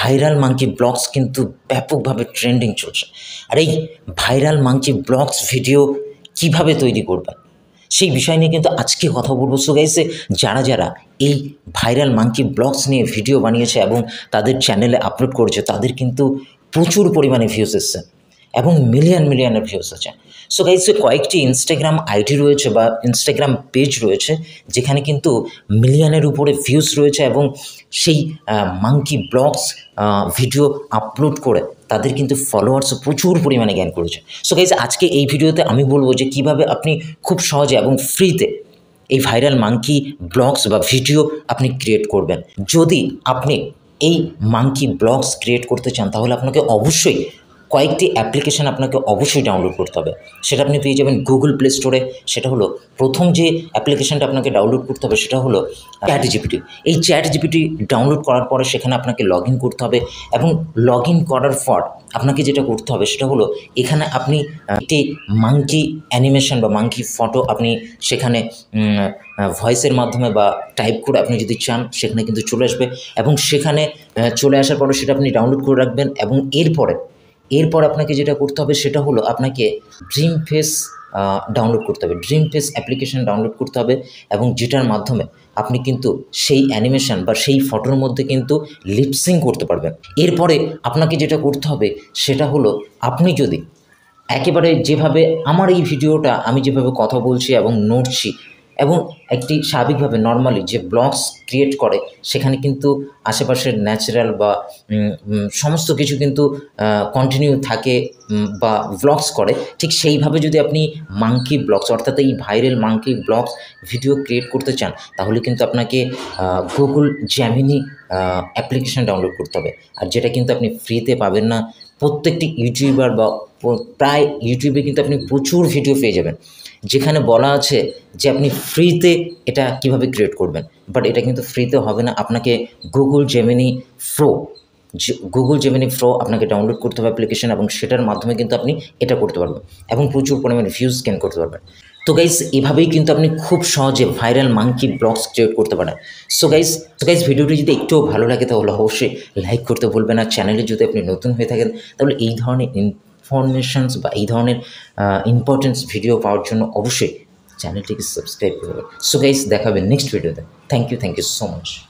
Viral monkey blogs কিন্তু ব্যাপকভাবে trending চলছে। আর এই ভাইরাল মাঙ্কি ব্লগস ভিডিও কিভাবে তৈরি করবেন সেই বিষয় নিয়ে কিন্তু আজকে কথা বলবো। সো গাইসে যারা যারা এই ভাইরাল মাঙ্কি ব্লগস নিয়ে ভিডিও বানিয়েছে এবং তাদের চ্যানেলে আপলোড করেছে তাদের কিন্তু প্রচুর পরিমাণে ভিউজ এসছে এবং মিলিয়নের ভিউজ আছে। সো গাইসে কয়েকটি ইনস্টাগ্রাম আইডি রয়েছে বা ইনস্টাগ্রাম পেজ রয়েছে যেখানে কিন্তু মিলিয়নের উপরে ভিউজ রয়েছে এবং সেই মাঙ্কি ব্লগস ভিডিও আপলোড করে তাদের কিন্তু ফলোয়ার্সও প্রচুর পরিমাণে জ্ঞান করেছে। সো গাইস আজকে এই ভিডিওতে আমি বলবো যে কিভাবে আপনি খুব সহজে এবং ফ্রিতে এই ভাইরাল মাঙ্কি ব্লগস বা ভিডিও আপনি ক্রিয়েট করবেন। যদি আপনি এই মাঙ্কি ব্লগস ক্রিয়েট করতে চান তাহলে আপনাকে অবশ্যই কয়েকটি অ্যাপ্লিকেশান আপনাকে অবশ্যই ডাউনলোড করতে হবে। সেটা আপনি পেয়ে যাবেন গুগল প্লে স্টোরে। সেটা হলো প্রথম যে অ্যাপ্লিকেশানটা আপনাকে ডাউনলোড করতে হবে সেটা হলো চ্যাট জিপিটি। এই চ্যাট জিপিটি ডাউনলোড করার পরে সেখানে আপনাকে লগ ইন করতে হবে এবং লগ ইন করার পর আপনাকে যেটা করতে হবে সেটা হলো এখানে আপনি একটি মাঙ্কি অ্যানিমেশন বা মাঙ্কি ফটো আপনি সেখানে ভয়েসের মাধ্যমে বা টাইপ করে আপনি যদি চান সেখানে কিন্তু চলে আসবে এবং সেখানে চলে আসার পরে সেটা আপনি ডাউনলোড করে রাখবেন এবং এরপর আপনাকে যেটা করতে হবে সেটা হলো আপনাকে ড্রিম ফেস ডাউনলোড করতে হবে। ড্রিম ফেস অ্যাপ্লিকেশন ডাউনলোড করতে হবে এবং যেটার মাধ্যমে আপনি কিন্তু সেই অ্যানিমেশন বা সেই ফটোর মধ্যে কিন্তু লিপসিং করতে পারবেন। এরপরে আপনাকে যেটা করতে হবে সেটা হলো আপনি যদি একেবারে যেভাবে আমার এই ভিডিওটা আমি যেভাবে কথা বলছি এবং নড়ছি এবং একটি স্বাভাবিকভাবে নর্মালি যে ব্লগস ক্রিয়েট করে সেখানে কিন্তু আশেপাশের ন্যাচারাল বা সমস্ত কিছু কিন্তু কন্টিনিউ থাকে বা ব্লগস করে, ঠিক সেইভাবে যদি আপনি মাঙ্কি ব্লগস অর্থাৎ এই viral monkey blogs video create করতে চান তাহলে কিন্তু আপনাকে গুগল জেমিনি অ্যাপ্লিকেশন ডাউনলোড করতে হবে। আর যেটা কিন্তু আপনি ফ্রিতে পাবেন না। প্রত্যেকটি ইউটিউবার বা প্রায় ইউটিউবে কিন্তু আপনি প্রচুর ভিডিও পেয়ে যাবেন যেখানে বলা আছে যে আপনি ফ্রিতে এটা কিভাবে ক্রিয়েট করবেন, বাট এটা কিন্তু ফ্রিতে হবে না। আপনাকে গুগল জেমিনি প্রো আপনাকে ডাউনলোড করতে হবে অ্যাপ্লিকেশন এবং সেটার মাধ্যমে কিন্তু আপনি এটা করতে পারবেন এবং প্রচুর পরিমাণে ভিউজ গেইন করতে পারবেন। তো গাইস এভাবেই কিন্তু আপনি খুব সহজে ভাইরাল মাঙ্কি ব্লগস ক্রিয়েট করতে পারেন। সো গাইস ভিডিওটি যদি একটুও ভালো লাগে তাহলে অবশ্যই লাইক করতে ভুলবেন না। চ্যানেলে যদি আপনি নতুন হয়ে থাকেন তাহলে এই ধরনের ইনফরমেশনস বা এই ধরনের ইম্পর্টেন্স ভিডিও পাওয়ার জন্য অবশ্যই চ্যানেলটিকে সাবস্ক্রাইব করবেন। সো গাইস দেখাবেন নেক্সট ভিডিওতে। Thank you so much.